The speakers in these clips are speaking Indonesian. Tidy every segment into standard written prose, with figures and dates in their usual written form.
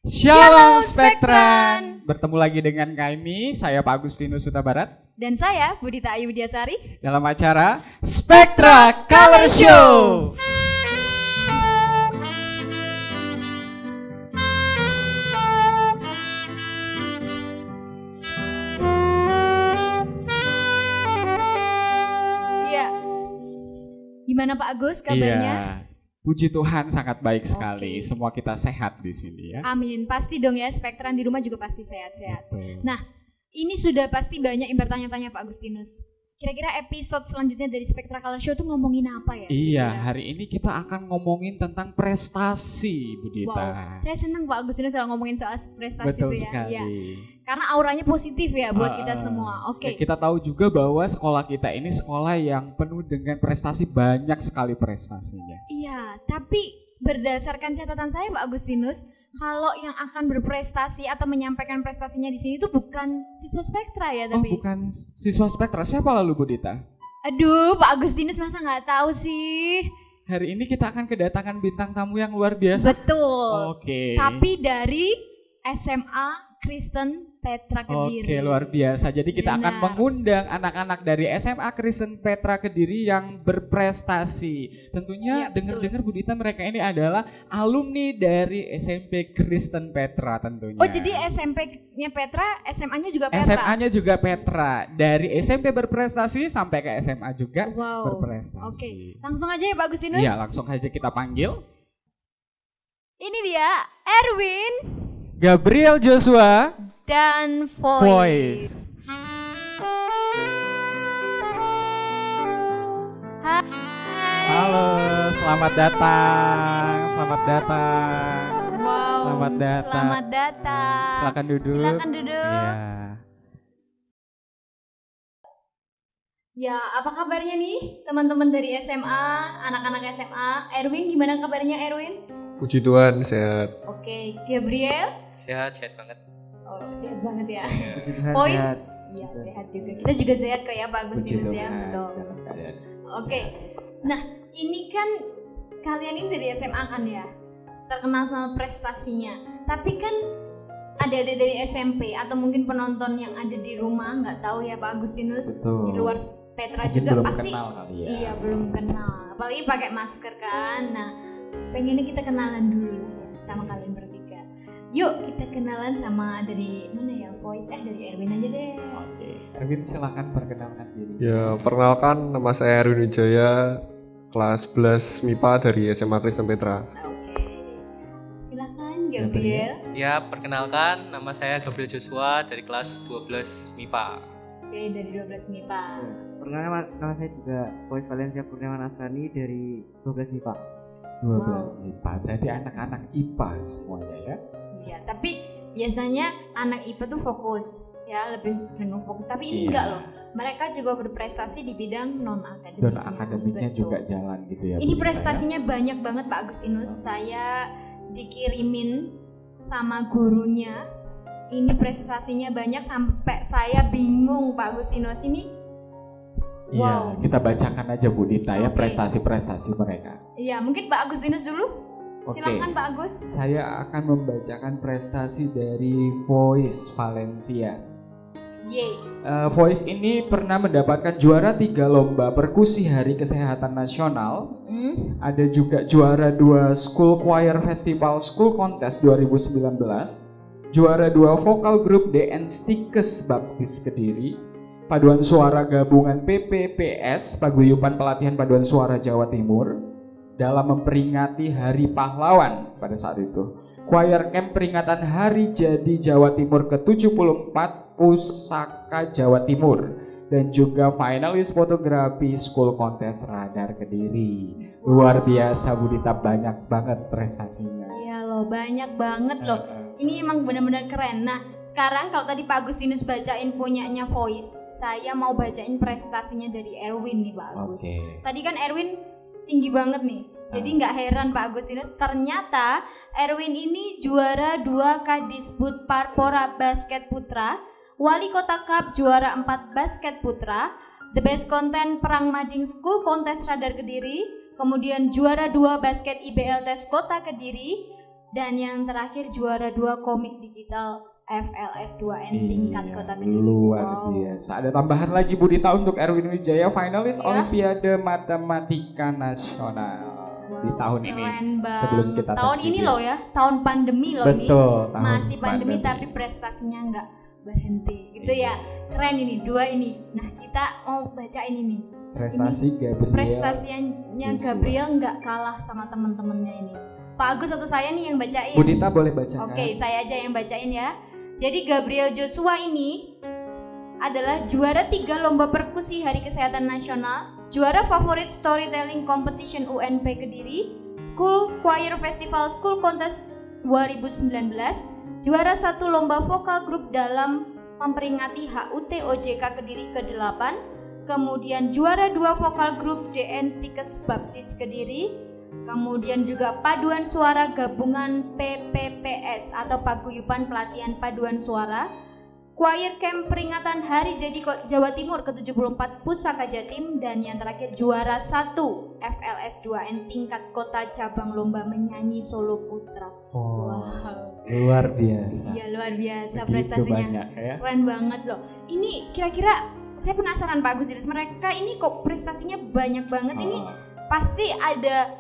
Shalom Spektran. Bertemu lagi dengan kami, saya Pak Agustinus Huta Barat. Dan saya Budita Ayu Widyasari. Dalam acara Spektra Color Show. Iya. Gimana Pak Agus kabarnya? Iya. Puji Tuhan sangat baik sekali. Semua kita sehat di sini ya. Amin. Pasti dong ya, Spektran di rumah juga pasti sehat-sehat. Betul. Nah, ini sudah pasti banyak yang bertanya-tanya Pak Agustinus. Kira-kira episode selanjutnya dari Spektra Color Show tuh ngomongin apa ya? Iya, hari ini kita akan ngomongin tentang prestasi, Budita. Wow, saya senang Pak Agustinus kalau ngomongin soal prestasi Betul itu ya. sekali. Iya. Karena auranya positif ya buat kita semua. Oke. Kita tahu juga bahwa sekolah kita ini sekolah yang penuh dengan prestasi, banyak sekali prestasinya. Iya, tapi berdasarkan catatan saya Pak Agustinus, kalau yang akan berprestasi atau menyampaikan prestasinya di sini tuh bukan siswa Spektra ya, tapi bukan siswa Spektra. Siapa lalu, Budita? Aduh, Pak Agustinus masa nggak tahu sih? Hari ini kita akan kedatangan bintang tamu yang luar biasa. Betul. Oke. Tapi dari SMA Kristen Petra Kediri. Oke, luar biasa. Jadi kita akan mengundang anak-anak dari SMA Kristen Petra Kediri yang berprestasi. Tentunya dengar-dengar Budita mereka ini adalah alumni dari SMP Kristen Petra tentunya. Oh, jadi SMP-nya Petra, SMA-nya juga Petra? SMA-nya juga Petra. Dari SMP berprestasi sampai ke SMA juga berprestasi. Oke, langsung aja ya Pak Agustinus. Iya, langsung aja kita panggil. Ini dia, Erwin, Gabriel Joshua, dan Voice. Hai. Halo, selamat datang. Selamat datang. Wow, Selamat datang. Selamat datang. Silakan duduk. Silakan duduk. Iya. Ya, apa kabarnya nih teman-teman dari SMA, anak-anak SMA? Erwin, gimana kabarnya Erwin? Puji Tuhan, sehat. Oke, Gabriel? Sehat banget. Oh, sehat banget ya. Tuhan Voice? sehat. Iya, sehat juga. Kita juga sehat kok ya Pak Agustinus ya, betul. Oke, nah ini kan kalian ini dari SMA kan ya, terkenal sama prestasinya. Tapi kan adik-adik dari SMP atau mungkin penonton yang ada di rumah nggak tahu ya Pak Agustinus. Betul. Di luar Petra Mungkin juga belum pasti kenal kali ya. Iya, belum kenal. Apalagi pakai masker kan. Nah, pengennya kita kenalan dulu sama kalian bertiga. Yuk kita kenalan sama dari mana ya, Voice? Dari Erwin aja deh. Oke, Erwin silakan perkenalkan diri. Ya, perkenalkan, nama saya Erwin Wijaya, kelas 11 MIPA dari SMA Kristen Petra. Oke. Silakan Gabriel. Ya, perkenalkan, nama saya Gabriel Joshua dari kelas 12 MIPA. Oke, dari 12 MIPA. Perkenalkan, nama saya juga Voice Valencia Purniawan Asrani dari 12 MIPA. 12 IPA. Jadi anak-anak IPA semuanya ya. Iya, tapi biasanya anak IPA tuh fokus ya, lebih penuh fokus. Tapi ini Iya. enggak loh. Mereka juga berprestasi di bidang non akademik. Dan akademiknya juga jalan gitu ya. Ini Budita, prestasinya banyak banget Pak Agustinus. Saya dikirimin sama gurunya. Ini prestasinya banyak sampai saya bingung Pak Agustinus. Ini Iya, kita bacakan aja Budita ya Oke. prestasi-prestasi mereka. iya, mungkin Pak Agustinus dulu. Oke. Silakan Pak Agus. Saya akan membacakan prestasi dari Voice Valencia. Yeay. Voice ini pernah mendapatkan juara 3 lomba perkusi Hari Kesehatan Nasional. Ada juga juara 2 School Choir Festival School Contest 2019. Juara 2 Vokal Group DN Stikes Baptis Kediri. Paduan suara gabungan PPPS Paguyuban Pelatihan Paduan Suara Jawa Timur dalam memperingati Hari Pahlawan pada saat itu. Choir Camp peringatan Hari Jadi Jawa Timur ke-74 Pusaka Jawa Timur, dan juga finalis fotografi School Contest Radar Kediri. Luar biasa Budita, banyak banget prestasinya. Iya loh, banyak banget loh. Ini emang benar-benar keren. Nah, sekarang kalau tadi Pak Agustinus bacain punyanya Voice, saya mau bacain prestasinya dari Erwin nih Pak Agus. Oke. Tadi kan Erwin tinggi banget nih. Jadi nggak heran Pak Agustinus, ternyata Erwin ini juara 2 Kadisbud Parpora Basket Putra, Wali Kota Cup juara 4 Basket Putra, The Best Content Perang Mading School Contest Radar Kediri, kemudian juara 2 Basket IBL Tes Kota Kediri, Dan yang terakhir juara 2 komik digital FLS 2N tingkat Iya, Kota Kediri. luar Wow. biasa. Ada tambahan lagi Bu Dita untuk Erwin Wijaya, finalis Iya. Olimpiade Matematika Nasional di tahun ini. Keren banget. Sebelum kita tahun tag ini video. loh ya, tahun pandemi loh ini. Betul, tahun Masih pandemi tapi prestasinya nggak berhenti gitu ya. Keren ini, 2 ini. Nah, kita mau bacain ini. prestasi Gabriel. Prestasinya Joshua. Gabriel nggak kalah sama teman-temannya ini. Pak Agus atau saya nih yang bacain? Bu Dita boleh bacakan. Oke, saya aja yang bacain ya. Jadi Gabriel Joshua ini adalah juara 3 lomba perkusi Hari Kesehatan Nasional, juara favorit storytelling competition UNP Kediri, School Choir Festival School Contest 2019, juara 1 lomba vokal grup dalam memperingati HUT OJK Kediri ke-8, kemudian juara 2 vokal grup DN Stikes Baptis Kediri, kemudian juga paduan suara gabungan PPPS atau Paguyuban Pelatihan Paduan Suara, choir camp peringatan Hari Jadi Jawa Timur ke-74 Pusaka Jatim, dan yang terakhir juara 1 FLS 2N tingkat kota cabang lomba menyanyi solo putra. Oh, Wow. luar biasa. Iya, luar biasa Begitu prestasinya. banyak ya. Keren banget loh. Ini kira-kira saya penasaran Pak Agus, mereka ini kok prestasinya banyak banget. Ini Oh. pasti ada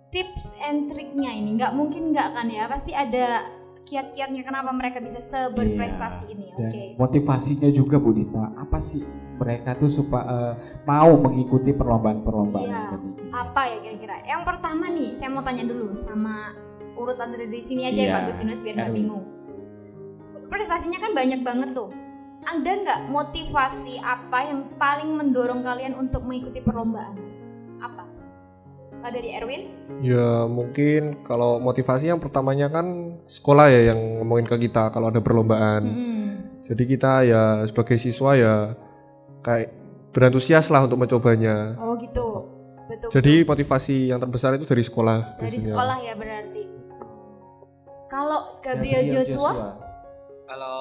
tips and triknya ini, nggak mungkin nggak kan ya, pasti ada kiat-kiatnya kenapa mereka bisa seberprestasi ini. Dan Oke. motivasinya juga Bu Dita, apa sih mereka tuh supaya mau mengikuti perlombaan-perlombaan Iya. yang tadi? Apa ya kira-kira? Yang pertama nih, saya mau tanya dulu sama urutan dari sini aja ya Iya. Pak Agustinus biar nggak Erwin. bingung. Prestasinya kan banyak banget tuh. Ada nggak motivasi apa yang paling mendorong kalian untuk mengikuti perlombaan? Apa? Kalau dari Erwin? Ya mungkin kalau motivasi yang pertamanya kan sekolah ya yang ngomongin ke kita kalau ada perlombaan. Jadi kita ya sebagai siswa ya kayak berantusias lah untuk mencobanya. Oh gitu. Betul. Jadi motivasi yang terbesar itu dari sekolah. dari biasanya. sekolah ya berarti. Kalau Gabriel Joshua? Kalau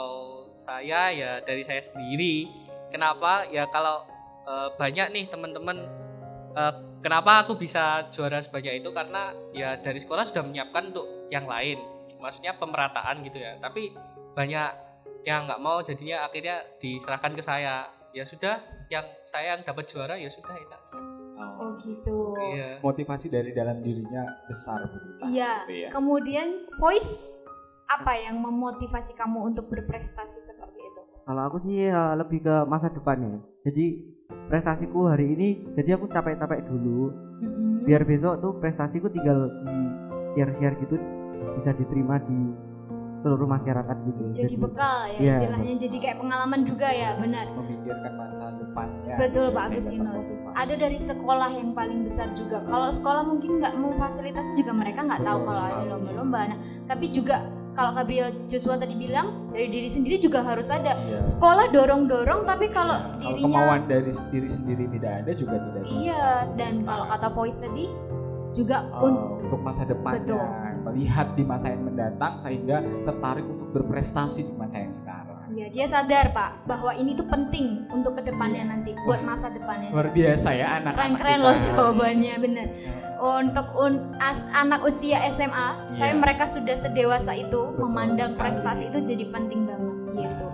saya ya dari saya sendiri. Kenapa? Ya kalau banyak nih teman-teman. Kenapa aku bisa juara sebanyak itu? Karena ya dari sekolah sudah menyiapkan untuk yang lain. Maksudnya pemerataan gitu ya. Tapi banyak yang nggak mau, jadinya akhirnya diserahkan ke saya. Ya sudah, yang saya yang dapat juara ya sudah itu. Oh gitu. Iya. Motivasi dari dalam dirinya besar Bu Dita. Iya. Gitu ya. Kemudian Voice, apa yang memotivasi kamu untuk berprestasi seperti itu? Kalau aku sih ya lebih ke masa depannya. Jadi prestasiku hari ini, jadi aku capek-capek dulu. Biar besok tuh prestasiku tinggal di share-share gitu bisa diterima di seluruh masyarakat gitu. Jadi bekal ya Iya. istilahnya, jadi kayak pengalaman juga ya, benar. Memikirkan masa depannya. Betul gitu, Pak sehingga Agustinus. termotivasi. Ada dari sekolah yang paling besar juga. Kalau sekolah mungkin nggak memfasilitasi juga, mereka nggak tahu Betul kalau ada sekali. lomba-lomba. Nah, tapi juga kalau Gabriel Joshua tadi bilang dari diri sendiri juga harus ada. Iya. Sekolah dorong-dorong, tapi kalau Kalau dirinya kemauan dari diri sendiri tidak ada juga tidak bisa. iya, dan kalau kata Voice tadi juga Untuk masa depannya, Betul. melihat di masa yang mendatang sehingga tertarik untuk berprestasi di masa yang sekarang. ya dia sadar Pak bahwa ini tuh penting untuk kedepannya nanti, buat masa depannya. Luar biasa ya anak-anak Keren-keren kita. loh jawabannya, bener. Untuk anak usia SMA, Iya. tapi mereka sudah sedewasa itu Betul memandang sekali. prestasi itu jadi penting banget gitu.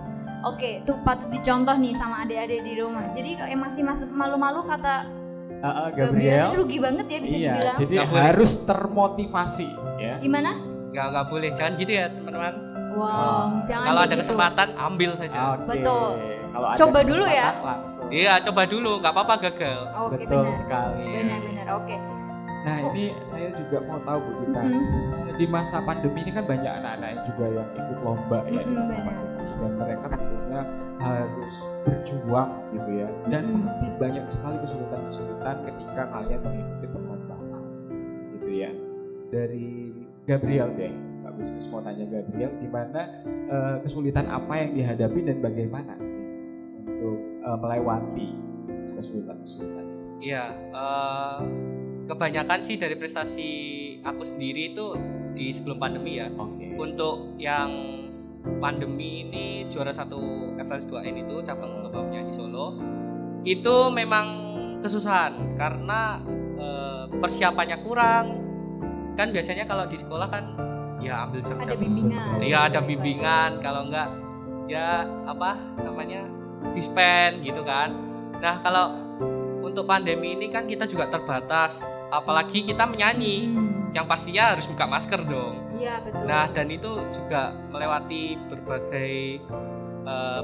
Oke, tuh patut dicontoh nih sama adik-adik di rumah. Jadi kalau yang masih masuk malu-malu kata Gabriel Gabriel. itu rugi banget ya bisa Iya, dibilang. jadi Nggak boleh. harus termotivasi ya. Gimana? Nggak boleh, jangan gitu ya teman-teman. Wow, jangan Kalau ada kayak gitu. kesempatan ambil saja. Oke. Betul. Kalau ada Coba dulu ya. kesempatan, langsung. Iya, coba dulu, nggak apa-apa gagal. Oke, Betul benar. sekali. Benar-benar. Oke. Nah ini saya juga mau tahu Bu Dita, di masa pandemi ini kan banyak anak-anak yang juga yang ikut lomba ya di masa benar. pandemi, dan mereka tentunya harus berjuang gitu ya, dan pasti banyak sekali kesulitan-kesulitan ketika kalian mengikuti perlombaan gitu ya. Dari Gabriel deh, Pak Agustinus mau tanya Gabriel, gimana kesulitan apa yang dihadapi dan bagaimana sih untuk melewati kesulitan-kesulitan? Iya, kebanyakan sih dari prestasi aku sendiri itu di sebelum pandemi ya. Oke. Untuk yang pandemi ini juara 1 FLS 2N itu cabang lomba menyanyi solo itu memang kesusahan karena persiapannya kurang. Kan biasanya kalau di sekolah kan ya ambil jam-jam. Ada bimbingan. Iya, ada bimbingan, kalau enggak ya apa namanya dispen gitu kan. Nah, kalau untuk pandemi ini kan kita juga terbatas, apalagi kita menyanyi, yang pastinya harus buka masker dong. Iya, betul. Nah, dan itu juga melewati berbagai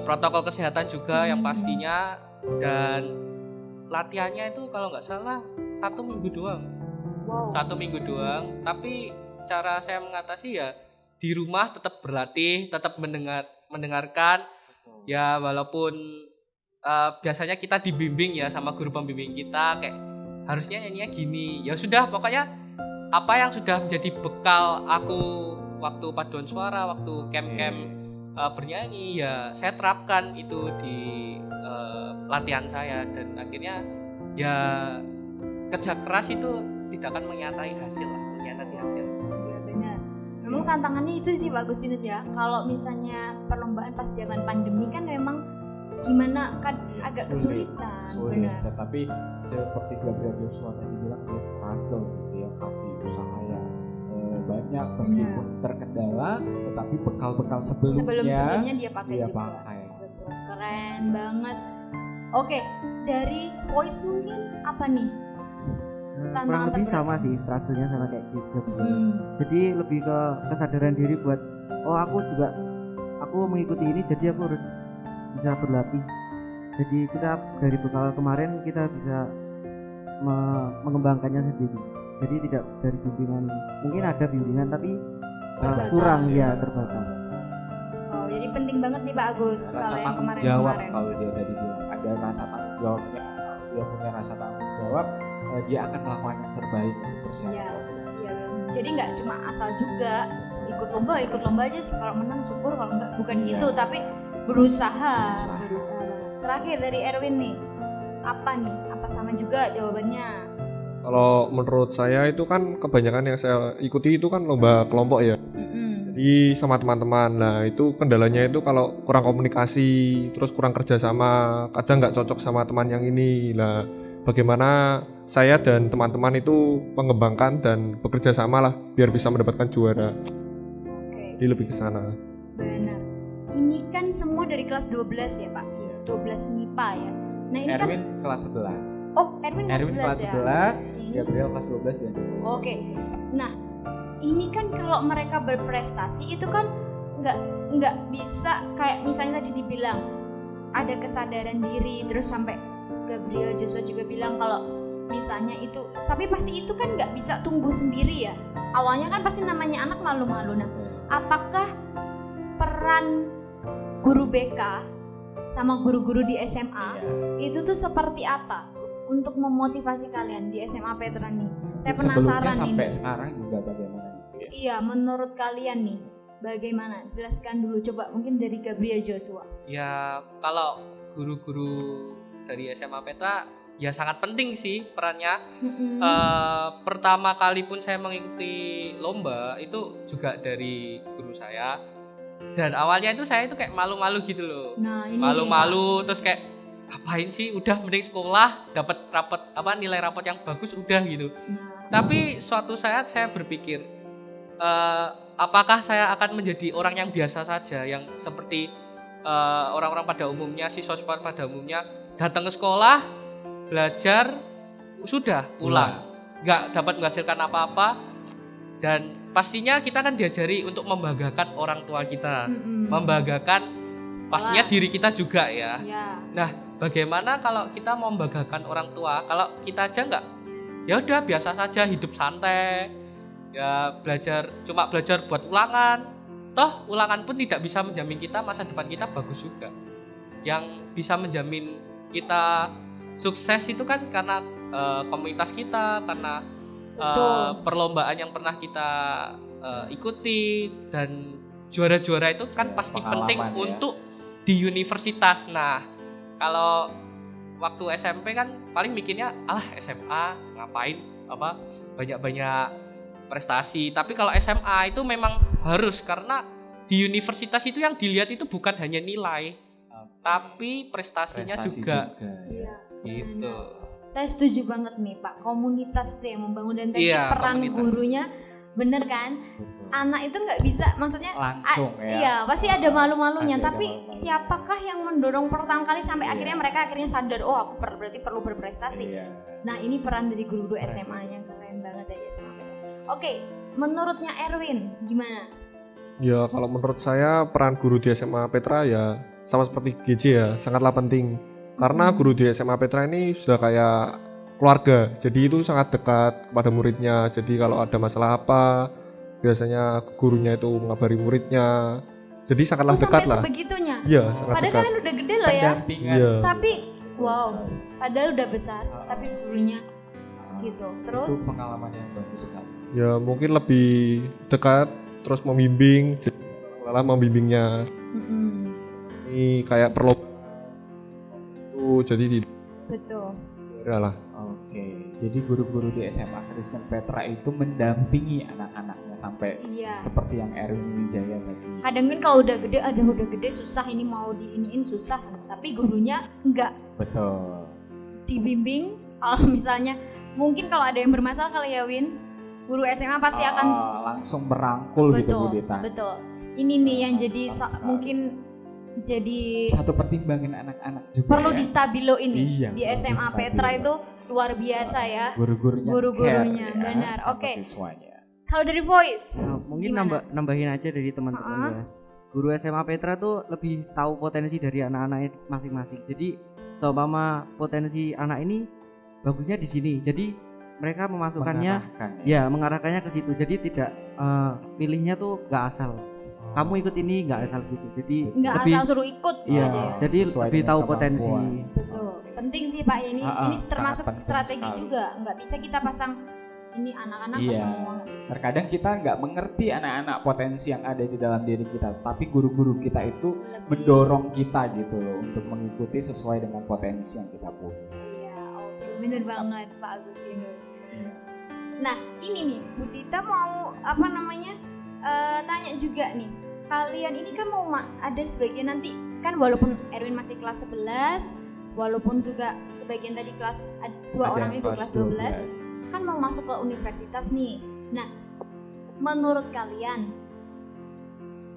protokol kesehatan juga yang pastinya, dan latihannya itu kalau nggak salah 1 minggu doang. Wow. 1 minggu doang, tapi cara saya mengatasi ya di rumah tetap berlatih, tetap mendengarkan. Ya walaupun biasanya kita dibimbing ya sama guru pembimbing kita, kayak harusnya nyanyinya gini. Ya sudah, pokoknya apa yang sudah menjadi bekal aku waktu paduan suara, waktu camp-camp bernyanyi, ya saya terapkan itu di latihan saya, dan akhirnya ya kerja keras itu tidak akan mengkhianati hasil. Iya, benar. Memang tantangannya itu sih Pak Agustinus ya. Kalau misalnya perlombaan pas zaman pandemi kan memang gimana kan agak kesulitan. Sulit. Benar. Tetapi seperti Gabriel Joshua tadi bilang, dia struggle gitu ya, kasih usaha yang banyak meskipun terkendala, tetapi bekal-bekal sebelumnya dia pakai dia juga. pakai. Betul, keren banget. Oke, dari voice mungkin apa nih? Kurang lebih sama sih, struggle-nya sama kayak gitu. Jadi lebih ke kesadaran diri buat aku mengikuti ini, jadi aku harus bisa berlatih. Jadi kita dari bekal kemarin kita bisa mengembangkannya sendiri. Jadi tidak dari bimbingan, mungkin ada bimbingan tapi kurang ya, terbatas. Oh, jadi penting banget nih Pak Agus Rasa kalau yang tanggung kemarin. jawab, kalau dia tadi bilang ada rasa tanggung jawabnya, dia punya rasa tanggung jawab, dia akan melakukan yang terbaik untuk persiapan. Iya. Jadi nggak cuma asal juga ikut lomba aja sih, kalau menang syukur, kalau enggak bukan gitu, tapi berusaha. Terakhir dari Erwin nih, apa sama juga jawabannya? Kalau menurut saya itu kan kebanyakan yang saya ikuti itu kan lomba kelompok ya. Jadi sama teman-teman. Nah itu kendalanya itu kalau kurang komunikasi, terus kurang kerjasama, kadang nggak cocok sama teman yang ini. Nah bagaimana saya dan teman-teman itu mengembangkan dan bekerja sama lah biar bisa mendapatkan juara. Oke. Jadi lebih ke sana. Benar. Ini kan semua dari kelas 12 ya Pak? 12 MIPA ya? Nah ini Erwin kan kelas 11. Oh, Erwin kelas 11 ya? Gabriel kelas 12 dan Oke. Nah, ini kan kalau mereka berprestasi itu kan nggak bisa kayak misalnya tadi dibilang ada kesadaran diri, terus sampai Gabriel Joshua juga bilang kalau misalnya itu, tapi pasti itu kan nggak bisa tumbuh sendiri ya. Awalnya kan pasti namanya anak malu-malu. Nah, apakah peran guru BK sama guru-guru di SMA itu tuh seperti apa untuk memotivasi kalian di SMA Veteran nih? Saya penasaran nih. Sampai sekarang juga bagaimana gitu ya? Iya, menurut kalian nih bagaimana? Jelaskan dulu coba, mungkin dari Gabriel Joshua. Ya kalau guru-guru dari SMA Petra ya sangat penting sih perannya. Pertama kali pun saya mengikuti lomba itu juga dari guru saya. Dan awalnya itu saya itu kayak malu-malu gitu loh. Nah, ini malu-malu terus kayak ngapain sih, udah mending sekolah dapat nilai rapot yang bagus udah gitu. Tapi suatu saat saya berpikir apakah saya akan menjadi orang yang biasa saja, yang seperti orang-orang pada umumnya, siswa pada umumnya datang ke sekolah, belajar, sudah pulang, nggak dapat menghasilkan apa-apa. Dan pastinya kita kan diajari untuk membanggakan orang tua kita, membanggakan pastinya diri kita juga ya. Nah, bagaimana kalau kita mau membanggakan orang tua, kalau kita aja nggak, ya udah biasa saja, hidup santai, ya cuma belajar buat ulangan. Toh ulangan pun tidak bisa menjamin kita masa depan kita bagus juga. Yang bisa menjamin kita sukses itu kan karena komunitas kita, karena perlombaan yang pernah kita ikuti, dan juara-juara itu kan pasti penting ya, untuk di universitas. Nah, kalau waktu SMP kan paling mikirnya SMA ngapain banyak-banyak prestasi. Tapi kalau SMA itu memang harus, karena di universitas itu yang dilihat itu bukan hanya nilai, tapi prestasinya juga. Iya, gitu. Saya setuju banget nih Pak, komunitas itu yang membangun, dan tadi peran gurunya bener kan? Anak itu nggak bisa, maksudnya langsung ya. Iya, pasti ada malu-malunya. Ada Tapi malu-malunya. siapakah yang mendorong pertama kali sampai Iya. akhirnya mereka sadar, oh aku berarti perlu berprestasi. Iya. Nah ini peran dari guru-guru SMA yang keren banget dari SMA Petra. Oke, menurutnya Erwin gimana? Ya kalau menurut saya peran guru di SMA Petra ya sama seperti GJ ya, sangatlah penting. Karena guru di SMA Petra ini sudah kayak keluarga, jadi itu sangat dekat kepada muridnya. Jadi kalau ada masalah apa, biasanya gurunya itu mengabari muridnya. Jadi sangatlah dekat sampai lah. sebegitunya. Iya, sangat Padahal dekat. kalian udah gede loh ya. Pendampingan. Iya. Tapi wow, padahal udah besar, tapi gurunya gitu. Terus Itu pengalaman yang bagus sekali. Ya mungkin lebih dekat, terus membimbing, jadi membimbingnya. Ini kayak perlu itu jadi betul. lah. Oke, jadi guru-guru di SMA Kristen Petra itu mendampingi anak-anaknya sampai Iya. seperti yang Erwin Wijaya tadi. Kadang kan kalau udah gede, udah gede susah ini mau diiniin susah. Tapi gurunya enggak, Betul. dibimbing. Kalau misalnya mungkin kalau ada yang bermasalah kali ya Win, guru SMA pasti akan langsung merangkul gitu Bu betul, Dita. betul. Ini nih yang jadi Mantap sekali. mungkin jadi Satu pertimbangan anak-anak juga. perlu ya. distabilo ini Iya, di perlu SMA distabilo. Petra itu luar biasa ya. Guru-gurunya Guru-gurunya, care ya benar. sama Oke. siswanya. Kalau dari Voice, Nah, mungkin Gimana? nambahin aja dari teman-teman ya. Guru SMA Petra tuh lebih tahu potensi dari anak-anaknya masing-masing. Jadi seumpama potensi anak ini bagusnya di sini. Jadi mereka memasukkannya Mengarahkan mengarahkannya ke situ. Jadi tidak pilihnya tuh nggak asal. Kamu ikut ini nggak asal gitu. Jadi nggak lebih asal suruh ikut iya, aja ya. jadi Sesuai lebih dengan tahu kemampuan. potensi. Betul. Penting sih Pak ini. Ah, Ini sangat termasuk penting strategi sekali. juga. Nggak bisa kita pasang ini anak-anak ke Iya. semua. Nggak bisa. Terkadang kita nggak mengerti anak-anak potensi yang ada di dalam diri kita, tapi guru-guru kita itu Lebih- mendorong kita gitu loh untuk mengikuti sesuai dengan potensi yang kita punya. Iya, oke. Bener banget Pak Agustinus. Nah, ini nih, Bu Dita mau tanya juga nih. Kalian ini kan mau ada sebagian nanti kan walaupun Erwin masih kelas 11, walaupun juga sebagian tadi kelas dua Ada orang yang ini kelas 12, kan mau masuk ke universitas nih. Nah, menurut kalian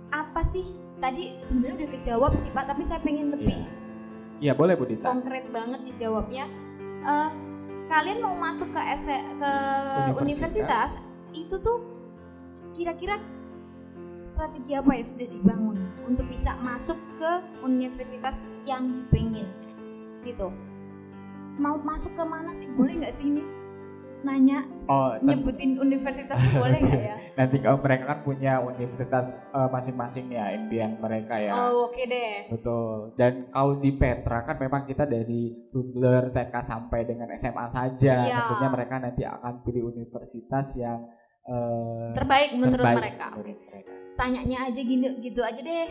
apa sih tadi sebenarnya udah kejawab sih Pak, tapi saya pengen lebih Iya boleh Bu Dita. konkret banget dijawabnya. Kalian mau masuk ke universitas itu tuh kira-kira strategi apa yang sudah dibangun untuk bisa masuk ke universitas yang dipengin gitu? Mau masuk ke mana sih? Boleh nggak sih ini nanya Oh, nyebutin universitas itu boleh nggak ya? nanti kalau mereka kan punya universitas masing-masing ya, impian mereka ya. Oh oke deh. Betul. Dan kalau di Petra kan memang kita dari toddler TK sampai dengan SMA saja. Iya. Tentunya mereka nanti akan pilih universitas yang Terbaik menurut terbaik mereka. menurut mereka. Tanyanya aja gitu aja deh.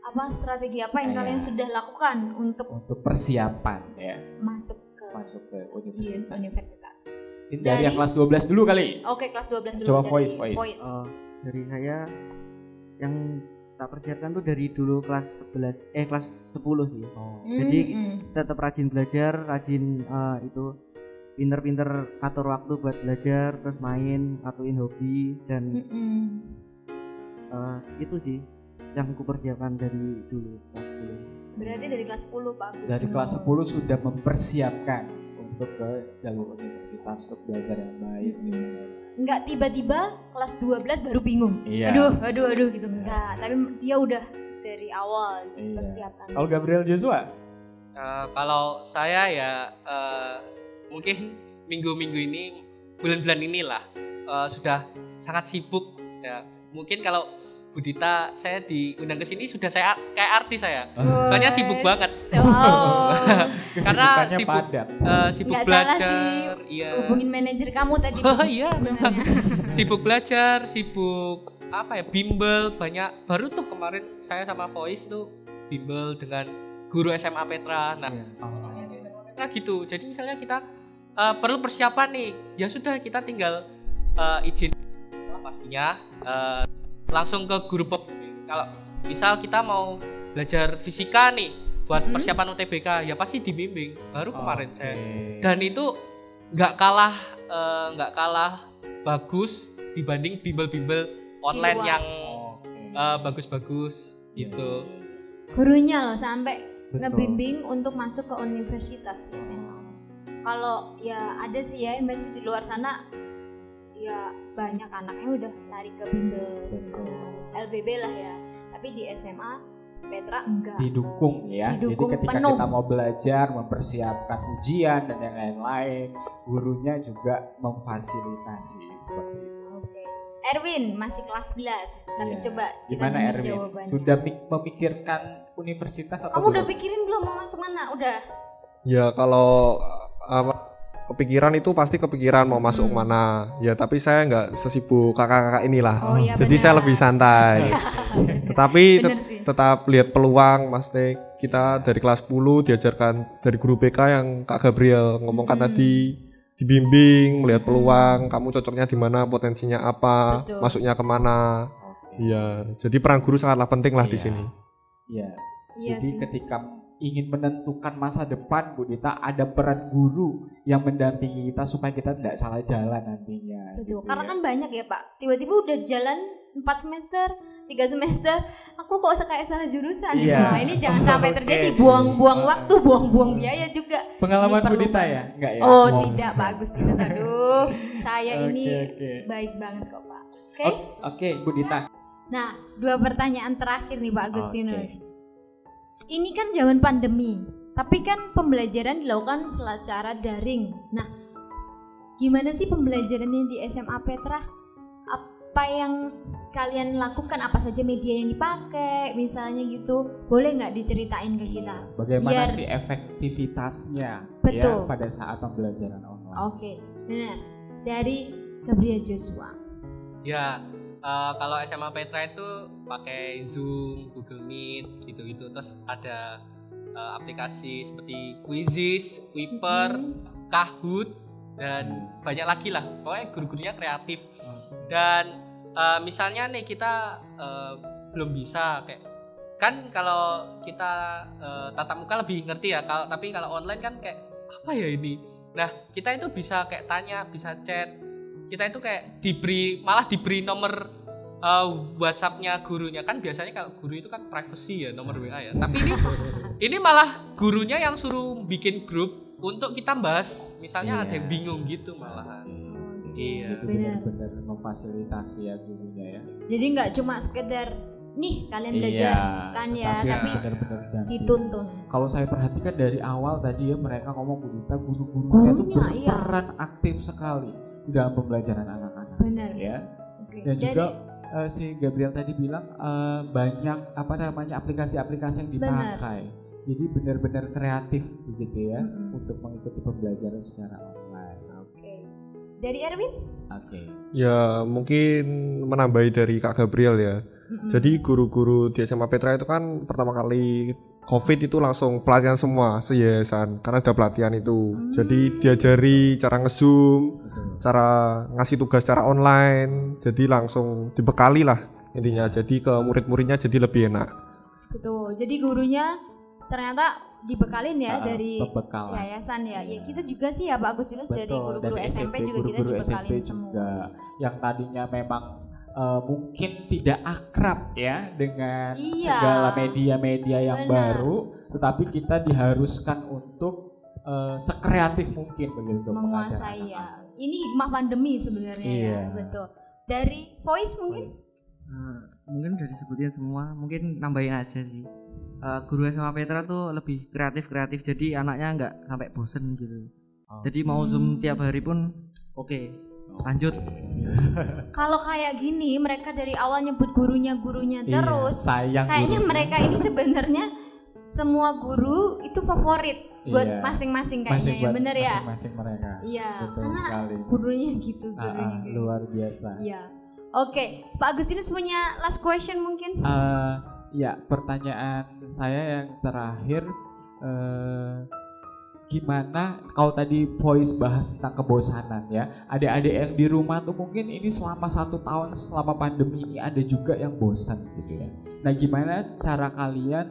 Apa strategi apa yang Iya. kalian sudah lakukan untuk Untuk persiapan ya masuk ke masuk ke di universitas. universitas? Dari Dari- yang kelas 12 dulu kali. Oke, kelas 12 dulu. Coba dari voice. Dari saya yang tak persiapkan tuh dari dulu kelas 10 sih. Jadi tetap rajin belajar, rajin itu pinter-pinter atur waktu buat belajar, terus main, atuin hobi dan itu sih yang ku persiapkan dari dulu kelas 10. Berarti dari kelas 10 Pak Agus. Dari kelas 10 sudah mempersiapkan untuk ke jalur universitas untuk belajar yang baik. Enggak tiba-tiba kelas 12 baru bingung. Iya. Aduh gitu enggak. Tapi dia udah dari awal Iya. persiapan. Kalau Gabriel Joshua? Kalau saya ya mungkin minggu-minggu ini, bulan-bulan inilah sudah sangat sibuk ya. Mungkin kalau Bu Dita saya diundang ke sini sudah saya kayak artis saya. Soalnya sibuk banget. Wow. Karena Kesibukannya sibuk padat. sibuk Nggak salah belajar, sih. iya. Hubungin manajer kamu tadi. Oh iya, sebenarnya. Sibuk belajar, sibuk bimbel banyak. Baru tuh kemarin saya sama Voice tuh bimbel dengan guru SMA Petra. Nah, Petra gitu. Jadi misalnya kita perlu persiapan nih, ya sudah kita tinggal izin pastinya langsung ke guru pembimbing. Kalau misal kita mau belajar fisika nih buat persiapan UTBK, ya pasti dibimbing. Baru kemarin saya. Dan itu nggak kalah bagus dibanding bimbel-bimbel online yang Oke. bagus-bagus gitu. Gurunya loh sampai Betul. ngebimbing untuk masuk ke universitas di SMA. Kalau ya ada sih ya yang masih di luar sana ya banyak anaknya udah lari ke bimbel LBB lah ya. Tapi di SMA Petra enggak. Didukung ya. Didukung Jadi ketika penuh. kita mau belajar, mempersiapkan ujian dan yang lain-lain, gurunya juga memfasilitasi seperti itu. Oke. Erwin masih kelas 11, tapi Iya. coba kita Gimana dengar Erwin? jawabannya. Sudah memikirkan universitas atau Kamu udah belum? pikirin belum mau masuk mana? Udah. Ya kalau kepikiran itu pasti kepikiran mau masuk Hmm. mana. Ya tapi saya nggak sesibuk kakak-kakak inilah. Oh iya Jadi benar. saya lebih santai. Tetapi Bener sih. tetap lihat peluang, Mas Tek. Kita dari kelas 10 diajarkan dari guru BK yang Kak Gabriel ngomongkan tadi, dibimbing, melihat peluang, kamu cocoknya di mana, potensinya apa, Betul. masuknya kemana. Oke. Iya, jadi peran guru sangatlah penting lah di Iya. sini. Iya. Iya Jadi sih. ketika ingin menentukan masa depan, Bu Dita, ada peran guru yang mendampingi kita supaya kita tidak salah jalan nantinya. Betul. gitu Karena ya. kan banyak ya Pak. Tiba-tiba udah jalan 4 semester, 3 semester, aku kok kayak salah jurusan. Iya. Nah, ini jangan sampai Oke. terjadi buang-buang waktu, buang-buang biaya juga. Pengalaman Ini Bu perlu Dita banget. ya? Enggak ya? Oh, tidak Pak Agustinus. Aduh, saya Oke, ini oke. baik banget kok Pak. Oke. Oke, Bu Dita. Nah, 2 pertanyaan terakhir nih Pak Agustinus. Oke. Ini kan zaman pandemi, tapi kan pembelajaran dilakukan secara daring. Nah, gimana sih pembelajarannya di SMA Petra? Apa yang kalian lakukan? Apa saja media yang dipakai? Misalnya gitu, boleh nggak diceritain ke kita? Bagaimana Biar- sih efektivitasnya Betul. ya pada saat pembelajaran online? Oke, benar. Dari Gabriel Joshua. Ya, kalau SMA Petra itu pakai Zoom, Google Meet, gitu-gitu. Terus ada aplikasi seperti Quizizz, Kuiper, Kahoot, dan banyak lagi lah. Pokoknya guru-gurunya kreatif. Dan misalnya nih kita belum bisa kayak kan kalau kita tatap muka lebih ngerti ya. Tapi kalau online kan kayak apa ya ini? Nah, kita itu bisa kayak tanya, bisa chat. Kita itu kayak malah diberi nomor WhatsApp-nya gurunya. Kan biasanya kalau guru itu kan privacy ya, nomor WA ya. Tapi ini malah gurunya yang suruh bikin grup untuk kita bahas. Misalnya ada yang bingung gitu malahan. Iya. Itu Benar. benar-benar memfasilitasi ya gurunya ya. Jadi nggak cuma sekedar nih kalian belajar kan ya, tapi benar-benar damping. dituntun. Kalau saya perhatikan dari awal tadi ya mereka ngomong Bu Dita, guru-gurunya itu Gurunya, iya. berperan aktif sekali di dalam pembelajaran anak-anak. Benar. Ya. Oke. Dan Jadi, juga si Gabriel tadi bilang banyak aplikasi-aplikasi yang dipakai. Jadi benar-benar kreatif begitu ya untuk mengikuti pembelajaran secara online. Oke. Dari Erwin? Oke. Ya mungkin menambahi dari Kak Gabriel ya. Jadi guru-guru di SMA Petra itu kan pertama kali COVID itu langsung pelatihan semua se-yayasan karena ada pelatihan itu. Jadi diajari cara nge-zoom, cara ngasih tugas secara online. Jadi langsung dibekali lah intinya. Jadi ke murid-muridnya jadi lebih enak. Betul. Jadi gurunya ternyata dibekalin ya dari Pembekalan. yayasan ya. Ya kita juga sih ya Pak Agustinus dari Betul, guru-guru dari SMP juga kita guru-guru dibekalin SMP semua. juga yang tadinya memang mungkin tidak akrab ya dengan Iya. segala media-media yang Benar. baru, tetapi kita diharuskan untuk sekreatif mungkin begitu untuk Menguasai mengajar ya. Ini hikmah pandemi sebenarnya Iya. ya. Betul. Dari Voice mungkin? Mungkin udah disebutin semua, mungkin nambahin aja sih. Guru SMA Petra tuh lebih kreatif, jadi anaknya nggak sampai bosen gitu. Jadi mau zoom tiap hari pun oke, lanjut. Kalau kayak gini mereka dari awal nyebut gurunya Iya, terus, sayang kayaknya gurunya. mereka ini sebenarnya semua guru itu favorit buat Iya. masing-masing kayaknya ya, buat bener ya? masing-masing mereka. Iya, Betul karena sekali. gurunya gitu, gurunya gitu. Luar biasa. Iya. Oke, Pak Agustinus punya last question mungkin? Ya, pertanyaan saya yang terakhir, gimana kalau tadi Voice bahas tentang kebosanan ya, adik-adik yang di rumah tuh mungkin ini selama 1 tahun selama pandemi ini ada juga yang bosan gitu ya. Nah, gimana cara kalian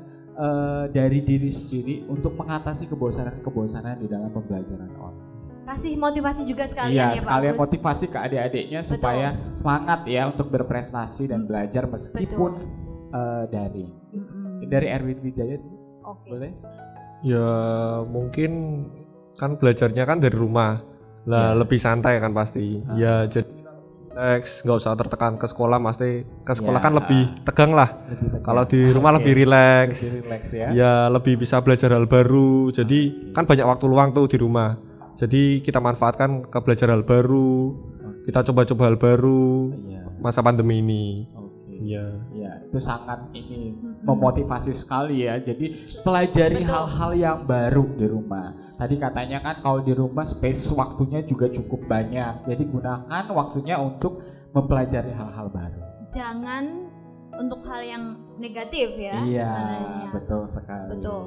dari diri sendiri untuk mengatasi kebosanan-kebosanan di dalam pembelajaran online? kasih motivasi juga sekalian iya, ya Pak sekalian Agus. motivasi ke adik-adiknya supaya semangat ya untuk berprestasi dan belajar meskipun daring. Dari Erwin Wijaya, boleh? Ya mungkin kan belajarnya kan dari rumah lah, lebih santai kan pasti. Ya jadi relax, nggak usah tertekan ke sekolah, pasti ke sekolah kan lebih tegang lah. Kalau di rumah lebih relax. Lebih relax ya. Ya lebih bisa belajar hal baru. Jadi kan banyak waktu luang tuh di rumah. Jadi kita manfaatkan ke belajar hal baru. Kita coba-coba hal baru masa pandemi ini. Iya. Ya, itu sangat ini memotivasi sekali ya. Jadi pelajari hal-hal yang baru di rumah. Tadi katanya kan kalau di rumah space waktunya juga cukup banyak. Jadi gunakan waktunya untuk mempelajari hal-hal baru. Jangan untuk hal yang negatif ya. Iya, sebenarnya. betul sekali. Betul.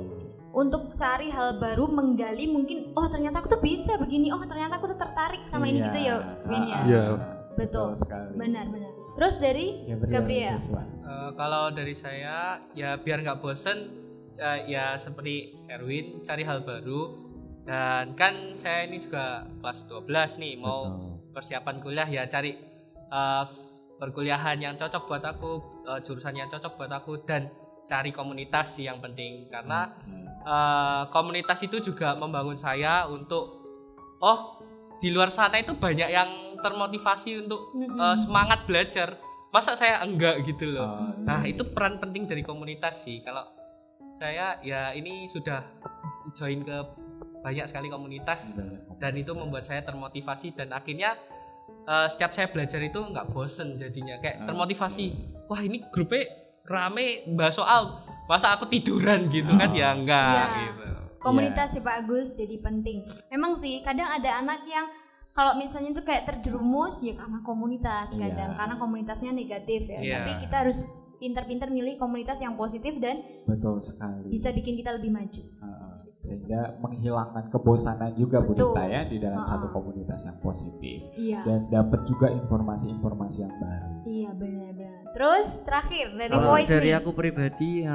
Untuk cari hal baru, menggali mungkin ternyata aku tuh bisa begini. Ternyata aku tuh tertarik sama ini gitu ya, Win ya. Iya. Betul sekali. Benar. Terus dari Gabriel. Kalau dari saya ya biar nggak bosen ya seperti Erwin, cari hal baru. Dan kan saya ini juga kelas 12 nih, mau persiapan kuliah ya, cari perkuliahan yang cocok buat aku, jurusan yang cocok buat aku, dan cari komunitas sih yang penting, karena komunitas itu juga membangun saya untuk di luar sana itu banyak yang termotivasi untuk semangat belajar, masa saya enggak gitu loh. Nah itu peran penting dari komunitas sih. Kalau saya ya ini sudah join ke banyak sekali komunitas dan itu membuat saya termotivasi, dan akhirnya setiap saya belajar itu nggak bosen jadinya, kayak termotivasi. Wah ini grupnya rame bahas soal, masa aku tiduran gitu kan, ya enggak gitu. Komunitas sih Pak Agus jadi penting. Memang sih kadang ada anak yang kalau misalnya itu kayak terjerumus ya karena komunitas, kadang karena komunitasnya negatif ya. Tapi kita harus pintar-pintar milih komunitas yang positif dan betul sekali bisa bikin kita lebih maju. Sehingga menghilangkan kebosanan juga Bu Dita ya di dalam satu komunitas yang positif. Dan dapat juga informasi-informasi yang baru. Iya benar-benar. Terus terakhir dari Kalau Voice dari nih. aku pribadi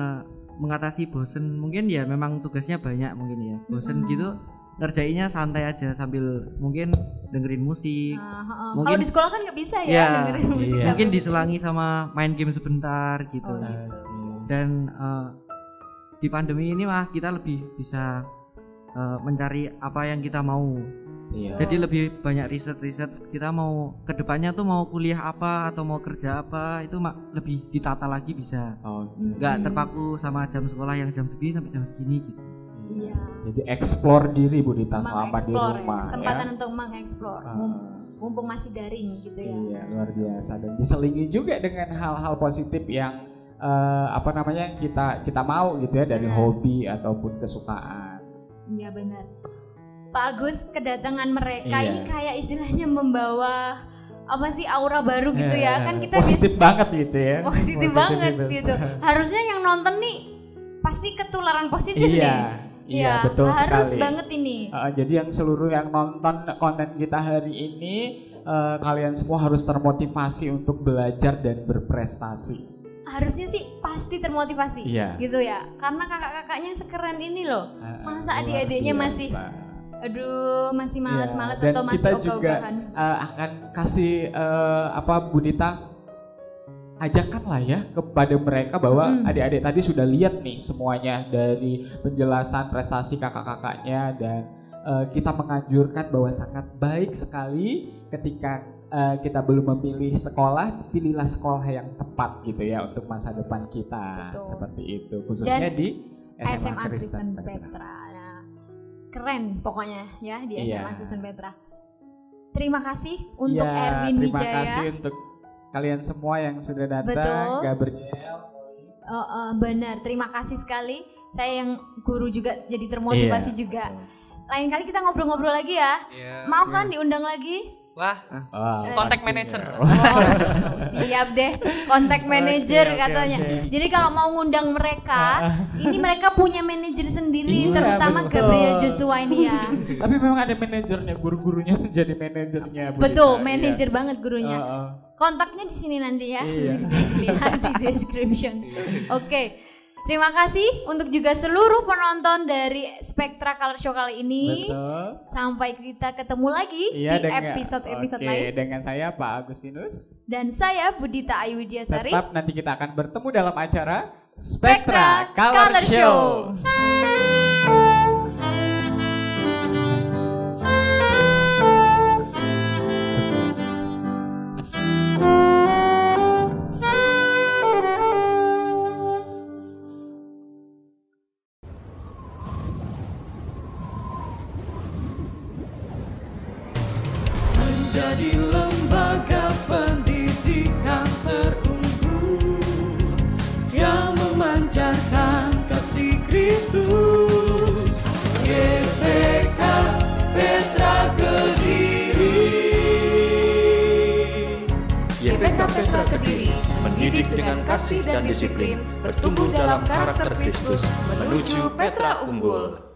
mengatasi bosen mungkin ya memang tugasnya banyak mungkin ya. Bosen gitu ngerjainnya santai aja sambil mungkin dengerin musik. Kalau di sekolah kan nggak bisa ya dengerin musik. Mungkin diselangi sama main game sebentar gitu. Dan di pandemi ini kita lebih bisa mencari apa yang kita mau. Jadi lebih banyak riset kita mau kedepannya tuh mau kuliah apa atau mau kerja apa, itu lebih ditata lagi bisa. Nggak terpaku sama jam sekolah yang jam segini sampai jam segini gitu. Jadi explore diri Bu Dita selama di rumah. Kesempatan untuk mengeksplor mumpung masih daring gitu ya. Iya, luar biasa, dan diselingi juga dengan hal-hal positif yang kita mau gitu ya, dari hobi ataupun kesukaan. Iya benar. Pak Agus, kedatangan mereka ini kayak istilahnya membawa aura baru gitu ya. Kan kita positif banget gitu ya. Positif banget gitu. Harusnya yang nonton nih pasti ketularan positif nih. Iya, betul harus sekali. Banget ini. Jadi yang seluruh yang nonton konten kita hari ini, kalian semua harus termotivasi untuk belajar dan berprestasi. Harusnya sih pasti termotivasi gitu ya, karena kakak-kakaknya sekeren ini loh. Masa adik-adiknya masih masih malas-malas atau masih kita juga akan kasih Bu Dita ajakan lah ya kepada mereka bahwa adik-adik tadi sudah lihat nih semuanya dari penjelasan prestasi kakak-kakaknya, dan kita menganjurkan bahwa sangat baik sekali ketika kita belum memilih sekolah, pilihlah sekolah yang tepat gitu ya untuk masa depan kita. Betul. Seperti itu, khususnya dan di SMA Kristen Petra. Nah, keren pokoknya ya di SMA Kristen Petra. Terima kasih untuk Erwin Wijaya. Terima kasih untuk kalian semua yang sudah datang. Gabriel. Benar, terima kasih sekali. Saya yang guru juga jadi termotivasi juga. Lain kali kita ngobrol-ngobrol lagi ya. Mau kan diundang lagi? Wah, kontak manager. Siap deh, kontak manager katanya. Jadi kalau mau ngundang mereka, ini mereka punya manajer sendiri, terutama Gabriel Joshua ini ya. Tapi memang ada manajernya, guru-gurunya jadi manajernya. Betul, manajer banget gurunya. Kontaknya di sini nanti ya, bisa dilihat di description. Oke. Terima kasih untuk juga seluruh penonton dari Spektra Color Show kali ini. Betul. Sampai kita ketemu lagi di episode-episode lain. Dengan saya Pak Agustinus. Dan saya Budita Ayu Widyasari. Tetap nanti kita akan bertemu dalam acara Spektra Color Show. Menjadi lembaga pendidikan terunggul yang memancarkan kasih Kristus. GPK Petra Kediri. YPK Petra Kediri mendidik dengan kasih dan disiplin, bertumbuh dalam karakter Kristus menuju Petra unggul.